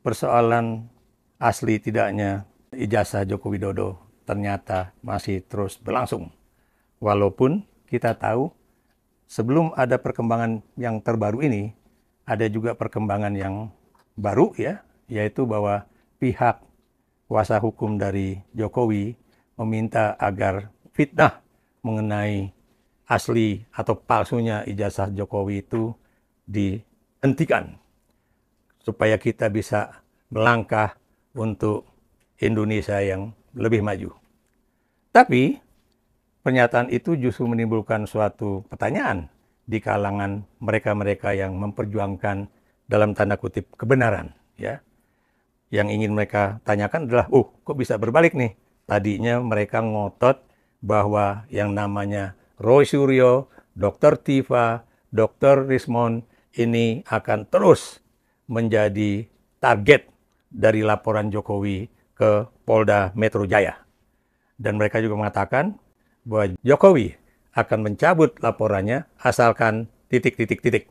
persoalan asli tidaknya ijazah Joko Widodo ternyata masih terus berlangsung. Walaupun kita tahu sebelum ada perkembangan yang terbaru ini, ada juga perkembangan yang baru ya, yaitu bahwa pihak kuasa hukum dari Jokowi meminta agar fitnah mengenai asli atau palsunya ijazah Jokowi itu dihentikan supaya kita bisa melangkah untuk Indonesia yang lebih maju. Tapi pernyataan itu justru menimbulkan suatu pertanyaan di kalangan mereka-mereka yang memperjuangkan dalam tanda kutip kebenaran, ya. Yang ingin mereka tanyakan adalah, kok bisa berbalik nih? Tadinya mereka ngotot bahwa yang namanya Roy Suryo, Dr. Tiva, Dr. Rismond ini akan terus menjadi target dari laporan Jokowi ke Polda Metro Jaya. Dan mereka juga mengatakan bahwa Jokowi akan mencabut laporannya asalkan titik-titik-titik.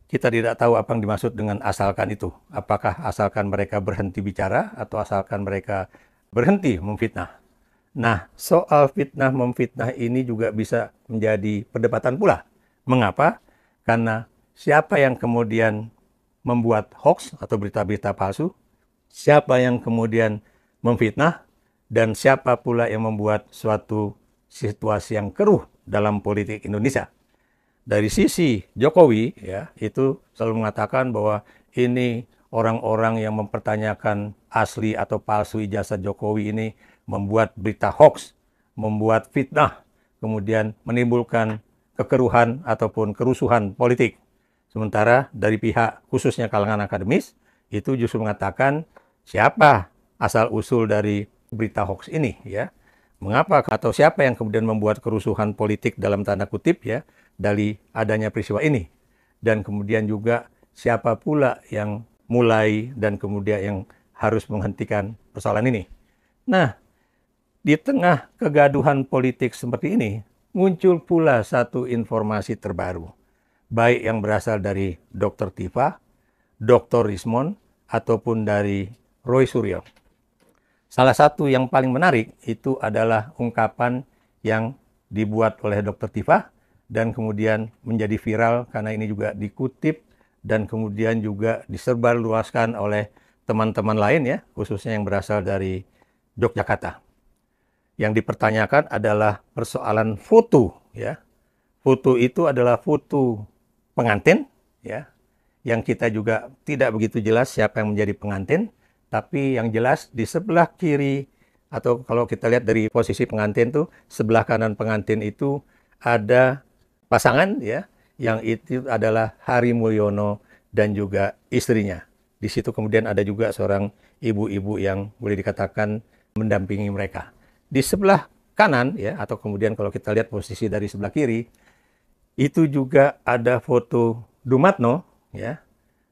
Kita tidak tahu apa yang dimaksud dengan asalkan itu. Apakah asalkan mereka berhenti bicara atau asalkan mereka berhenti memfitnah. Nah, soal fitnah memfitnah ini juga bisa menjadi perdebatan pula. Mengapa? Karena siapa yang kemudian membuat hoax atau berita-berita palsu, siapa yang kemudian memfitnah, dan siapa pula yang membuat suatu situasi yang keruh dalam politik Indonesia. Dari sisi Jokowi, ya, itu selalu mengatakan bahwa ini orang-orang yang mempertanyakan asli atau palsu ijazah Jokowi ini membuat berita hoax, membuat fitnah, kemudian menimbulkan kekeruhan ataupun kerusuhan politik. Sementara dari pihak khususnya kalangan akademis, itu justru mengatakan siapa asal-usul dari berita hoax ini, ya. Mengapa atau siapa yang kemudian membuat kerusuhan politik dalam tanda kutip, ya, dari adanya peristiwa ini. Dan kemudian juga siapa pula yang mulai dan kemudian yang harus menghentikan persoalan ini. Nah, di tengah kegaduhan politik seperti ini, muncul pula satu informasi terbaru. Baik yang berasal dari Dr. Tiva, Dr. Rismond, ataupun dari Roy Suryo. Salah satu yang paling menarik itu adalah ungkapan yang dibuat oleh Dr. Tiva dan kemudian menjadi viral karena ini juga dikutip dan kemudian juga disebarluaskan oleh teman-teman lain, ya, khususnya yang berasal dari Yogyakarta. Yang dipertanyakan adalah persoalan foto, ya. Foto itu adalah foto pengantin, ya, yang kita juga tidak begitu jelas siapa yang menjadi pengantin, tapi yang jelas di sebelah kiri atau kalau kita lihat dari posisi pengantin tuh sebelah kanan pengantin itu ada pasangan, ya, yang itu adalah Hari Mulyono dan juga istrinya. Di situ kemudian ada juga seorang ibu-ibu yang boleh dikatakan mendampingi mereka. Di sebelah kanan, ya, atau kemudian kalau kita lihat posisi dari sebelah kiri, itu juga ada foto Dumatno, ya,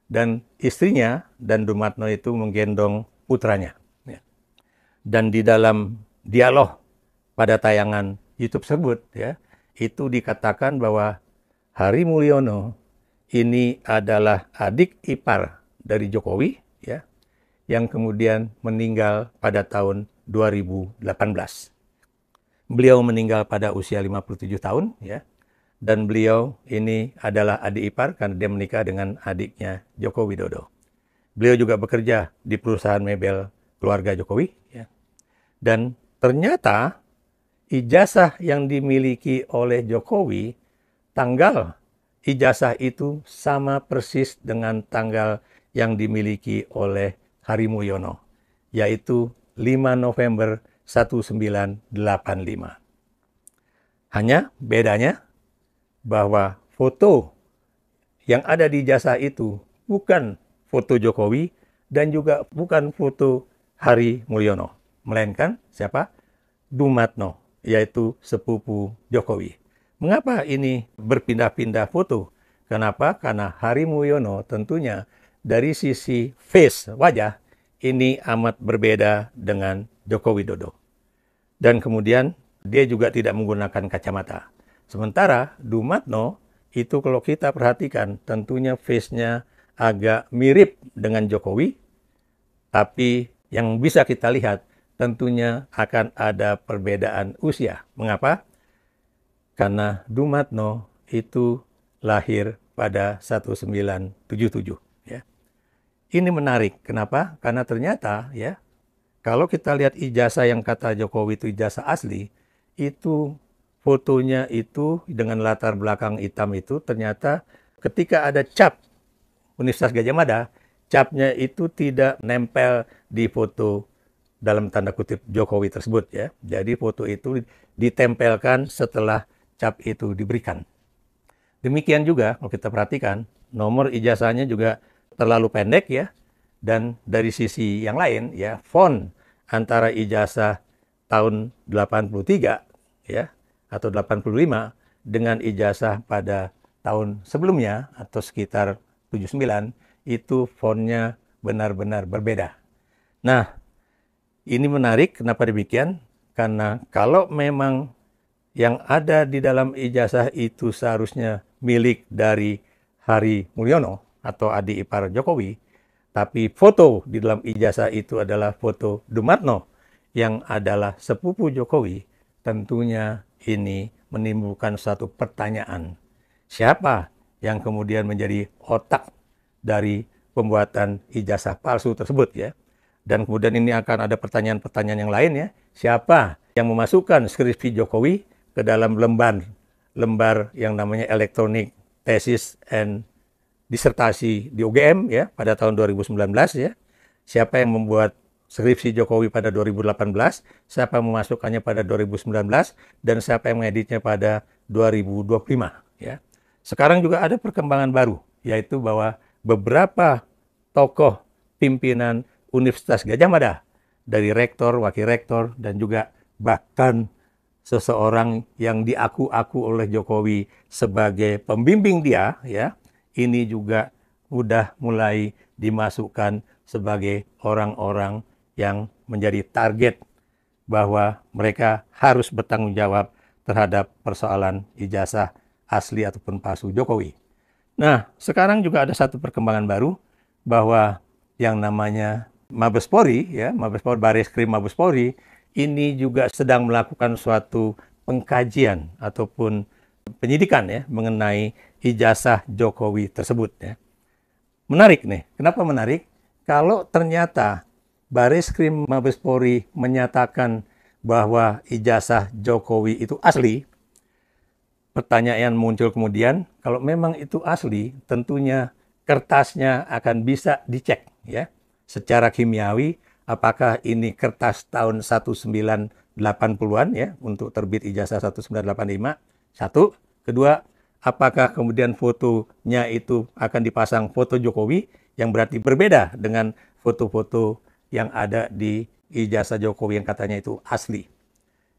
dan istrinya, dan Dumatno itu menggendong putranya. Ya. Dan di dalam dialog pada tayangan YouTube tersebut, ya, itu dikatakan bahwa Hari Mulyono ini adalah adik ipar dari Jokowi, ya, yang kemudian meninggal pada tahun 2018. Beliau meninggal pada usia 57 tahun, ya. Dan beliau ini adalah adik ipar karena dia menikah dengan adiknya Joko Widodo. Beliau juga bekerja di perusahaan mebel keluarga Jokowi, ya. Dan ternyata ijazah yang dimiliki oleh Jokowi, tanggal ijazah itu sama persis dengan tanggal yang dimiliki oleh Hari Mulyono, yaitu 5 November 1985. Hanya bedanya bahwa foto yang ada di ijazah itu bukan foto Jokowi dan juga bukan foto Hari Mulyono, melainkan siapa? Dumatno, yaitu sepupu Jokowi. Mengapa ini berpindah-pindah foto? Kenapa? Karena Hari Mulyono tentunya dari sisi face, wajah, ini amat berbeda dengan Joko Widodo. Dan kemudian dia juga tidak menggunakan kacamata. Sementara Dumatno itu kalau kita perhatikan tentunya face-nya agak mirip dengan Jokowi, tapi yang bisa kita lihat tentunya akan ada perbedaan usia. Mengapa? Karena Dumatno itu lahir pada 1977. Ya. Ini menarik. Kenapa? Karena ternyata ya, kalau kita lihat ijazah yang kata Jokowi itu ijazah asli, itu fotonya itu dengan latar belakang hitam itu ternyata ketika ada cap Universitas Gadjah Mada, capnya itu tidak nempel di foto dalam tanda kutip Jokowi tersebut ya. Jadi foto itu ditempelkan setelah cap itu diberikan. Demikian juga kalau kita perhatikan nomor ijazahnya juga terlalu pendek ya. Dan dari sisi yang lain ya, font antara ijazah tahun 83 ya atau 85 dengan ijazah pada tahun sebelumnya atau sekitar 79 itu fontnya benar-benar berbeda. Nah, ini menarik. Kenapa demikian? Karena kalau memang yang ada di dalam ijazah itu seharusnya milik dari Hari Mulyono atau adik ipar Jokowi, tapi foto di dalam ijazah itu adalah foto Dumatno yang adalah sepupu Jokowi, tentunya ini menimbulkan suatu pertanyaan. Siapa yang kemudian menjadi otak dari pembuatan ijazah palsu tersebut ya? Dan kemudian ini akan ada pertanyaan-pertanyaan yang lain ya. Siapa yang memasukkan skripsi Jokowi ke dalam lembar yang namanya Electronic Thesis and Disertasi di UGM ya pada tahun 2019 ya. Siapa yang membuat skripsi Jokowi pada 2018, siapa yang memasukkannya pada 2019, dan siapa yang mengeditnya pada 2025 ya. Sekarang juga ada perkembangan baru, yaitu bahwa beberapa tokoh pimpinan Universitas Gadjah Mada, dari rektor, wakil rektor, dan juga bahkan seseorang yang diaku-aku oleh Jokowi sebagai pembimbing dia ya, ini juga sudah mulai dimasukkan sebagai orang-orang yang menjadi target bahwa mereka harus bertanggung jawab terhadap persoalan ijazah asli ataupun palsu Jokowi. Nah, sekarang juga ada satu perkembangan baru bahwa yang namanya Mabes Polri, ya, Mabes Polri, Bareskrim Mabes Polri, ini juga sedang melakukan suatu pengkajian ataupun penyidikan ya mengenai ijazah Jokowi tersebut ya. Menarik nih. Kenapa menarik? Kalau ternyata Bareskrim Mabes Polri menyatakan bahwa ijazah Jokowi itu asli, pertanyaan muncul kemudian, kalau memang itu asli, tentunya kertasnya akan bisa dicek ya secara kimiawi apakah ini kertas tahun 1980-an ya untuk terbit ijazah 1985. Satu, kedua, apakah kemudian fotonya itu akan dipasang foto Jokowi yang berarti berbeda dengan foto-foto yang ada di ijazah Jokowi yang katanya itu asli.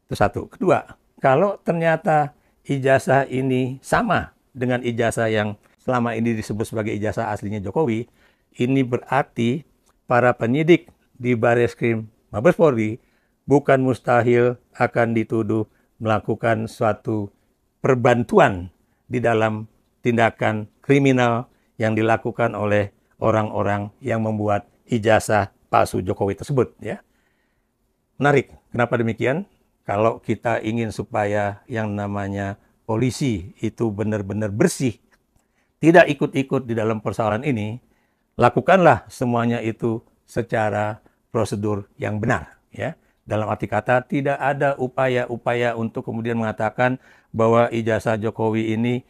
Itu satu. Kedua, kalau ternyata ijazah ini sama dengan ijazah yang selama ini disebut sebagai ijazah aslinya Jokowi, ini berarti para penyidik di Bareskrim Mabes Polri bukan mustahil akan dituduh melakukan suatu perbantuan di dalam tindakan kriminal yang dilakukan oleh orang-orang yang membuat ijazah palsu Jokowi tersebut ya. Menarik. Kenapa demikian? Kalau kita ingin supaya yang namanya polisi itu benar-benar bersih, tidak ikut-ikut di dalam persoalan ini, lakukanlah semuanya itu secara prosedur yang benar ya. Dalam arti kata tidak ada upaya-upaya untuk kemudian mengatakan bahwa ijazah Jokowi ini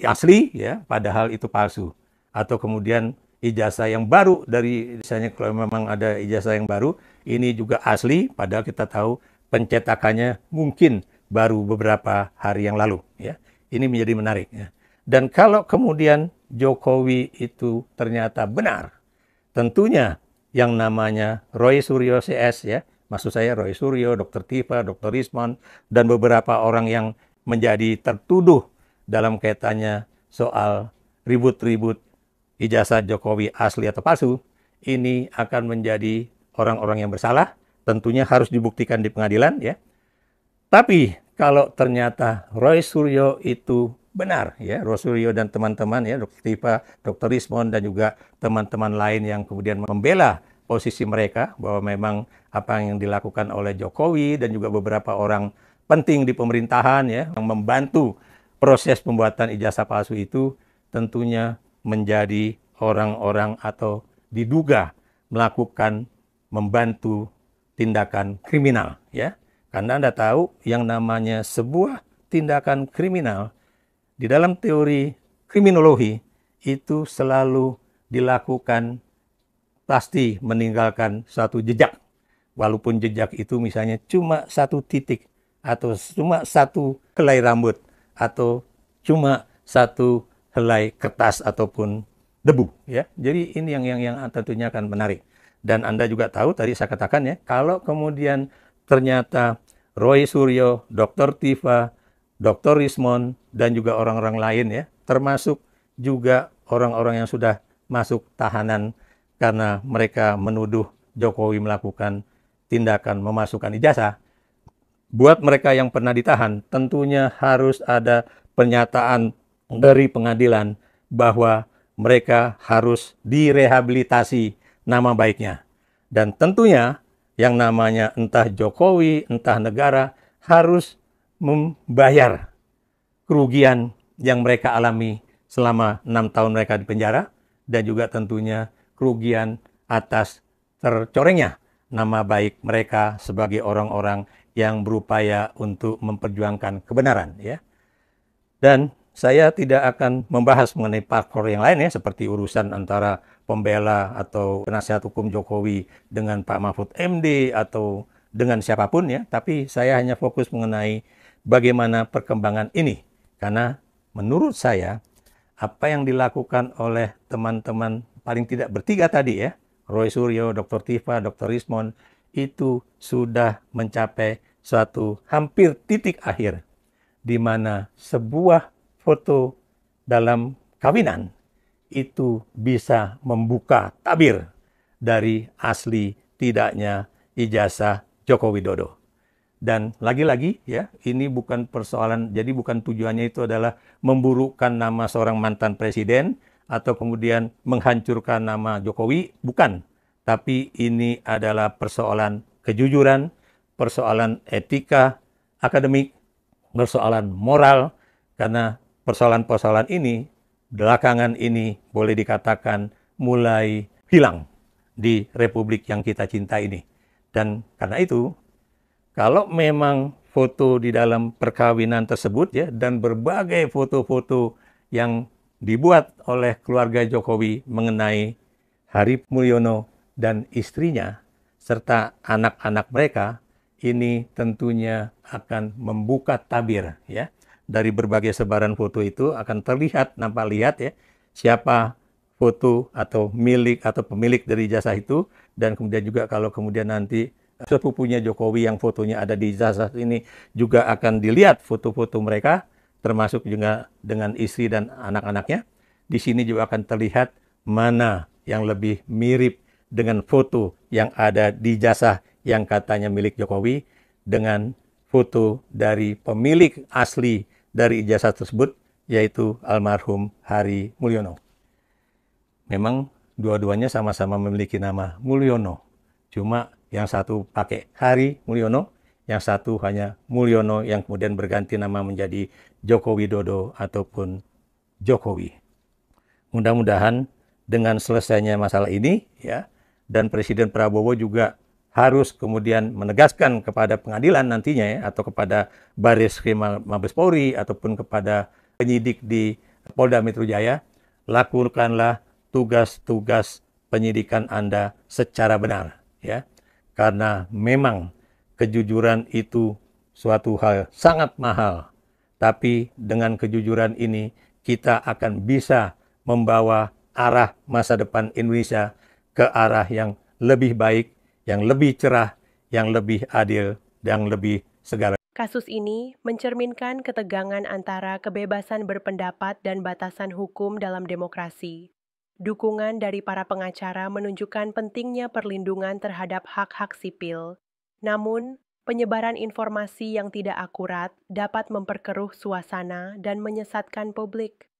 asli ya padahal itu palsu, atau kemudian ijazah yang baru dari misalnya kalau memang ada ijazah yang baru ini juga asli padahal kita tahu pencetakannya mungkin baru beberapa hari yang lalu ya. Ini menjadi menarik ya. Dan kalau kemudian Jokowi itu ternyata benar, tentunya yang namanya Roy Suryo CS ya, maksud saya Roy Suryo, Dr. Tifa, Dr. Rismon, dan beberapa orang yang menjadi tertuduh dalam kaitannya soal ribut-ribut ijazah Jokowi asli atau palsu, ini akan menjadi orang-orang yang bersalah, tentunya harus dibuktikan di pengadilan ya. Tapi kalau ternyata Roy Suryo itu benar ya, Rosuryo dan teman-teman ya, Dr. Tifa, Dr. Rismond dan juga teman-teman lain yang kemudian membela posisi mereka bahwa memang apa yang dilakukan oleh Jokowi dan juga beberapa orang penting di pemerintahan ya yang membantu proses pembuatan ijazah palsu itu tentunya menjadi orang-orang atau diduga melakukan membantu tindakan kriminal ya. Karena Anda tahu yang namanya sebuah tindakan kriminal di dalam teori kriminologi itu selalu dilakukan pasti meninggalkan suatu jejak. Walaupun jejak itu misalnya cuma satu titik atau cuma satu helai rambut atau cuma satu helai kertas ataupun debu ya. Jadi ini yang tentunya akan menarik. Dan Anda juga tahu tadi saya katakan ya, kalau kemudian ternyata Roy Suryo, Dr. Tifa, Dr. Rismond, dan juga orang-orang lain ya, termasuk juga orang-orang yang sudah masuk tahanan karena mereka menuduh Jokowi melakukan tindakan memasukkan ijazah. Buat mereka yang pernah ditahan, tentunya harus ada pernyataan dari pengadilan bahwa mereka harus direhabilitasi nama baiknya. Dan tentunya yang namanya entah Jokowi, entah negara harus membayar kerugian yang mereka alami selama 6 tahun mereka di penjara dan juga tentunya kerugian atas tercorengnya nama baik mereka sebagai orang-orang yang berupaya untuk memperjuangkan kebenaran ya. Dan saya tidak akan membahas mengenai faktor yang lain ya, seperti urusan antara pembela atau penasihat hukum Jokowi dengan Pak Mahfud MD atau dengan siapapun ya, tapi saya hanya fokus mengenai bagaimana perkembangan ini. Karena menurut saya, apa yang dilakukan oleh teman-teman paling tidak bertiga tadi ya, Roy Suryo, Dr. Tifa, Dr. Rismond, itu sudah mencapai suatu hampir titik akhir di mana sebuah foto dalam kawinan itu bisa membuka tabir dari asli tidaknya ijazah Joko Widodo. Dan lagi-lagi ya, ini bukan persoalan, jadi bukan tujuannya itu adalah memburukkan nama seorang mantan presiden atau kemudian menghancurkan nama Jokowi, bukan. Tapi ini adalah persoalan kejujuran, persoalan etika akademik, persoalan moral, karena persoalan-persoalan ini belakangan ini boleh dikatakan mulai hilang di republik yang kita cinta ini. Dan karena itu, kalau memang foto di dalam perkawinan tersebut ya, dan berbagai foto-foto yang dibuat oleh keluarga Jokowi mengenai Hari Mulyono dan istrinya, serta anak-anak mereka, ini tentunya akan membuka tabir ya. Dari berbagai sebaran foto itu akan terlihat, nampak lihat ya, siapa foto atau milik atau pemilik dari ijazah itu, dan kemudian juga kalau kemudian nanti sepupunya Jokowi yang fotonya ada di ijazah ini juga akan dilihat foto-foto mereka, termasuk juga dengan istri dan anak-anaknya. Di sini juga akan terlihat mana yang lebih mirip dengan foto yang ada di ijazah yang katanya milik Jokowi dengan foto dari pemilik asli dari ijazah tersebut, yaitu almarhum Hari Mulyono. Memang dua-duanya sama-sama memiliki nama Mulyono. Cuma yang satu pakai Hari Mulyono, yang satu hanya Mulyono yang kemudian berganti nama menjadi Joko Widodo ataupun Jokowi. Mudah-mudahan dengan selesainya masalah ini ya, dan Presiden Prabowo juga harus kemudian menegaskan kepada pengadilan nantinya ya, atau kepada Bareskrim Mabes Polri ataupun kepada penyidik di Polda Metro Jaya, lakukanlah tugas-tugas penyidikan Anda secara benar ya. Karena memang kejujuran itu suatu hal sangat mahal. Tapi dengan kejujuran ini kita akan bisa membawa arah masa depan Indonesia ke arah yang lebih baik, yang lebih cerah, yang lebih adil, dan lebih segar. Kasus ini mencerminkan ketegangan antara kebebasan berpendapat dan batasan hukum dalam demokrasi. Dukungan dari para pengacara menunjukkan pentingnya perlindungan terhadap hak-hak sipil. Namun, Penyebaran informasi yang tidak akurat dapat memperkeruh suasana dan menyesatkan publik.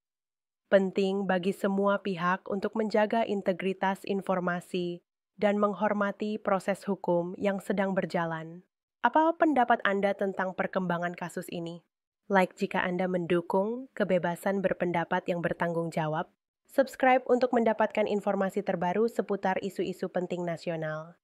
Penting bagi semua pihak untuk menjaga integritas informasi dan menghormati proses hukum yang sedang berjalan. Apa pendapat Anda tentang perkembangan kasus ini? Like jika Anda mendukung kebebasan berpendapat yang bertanggung jawab. Subscribe untuk mendapatkan informasi terbaru seputar isu-isu penting nasional.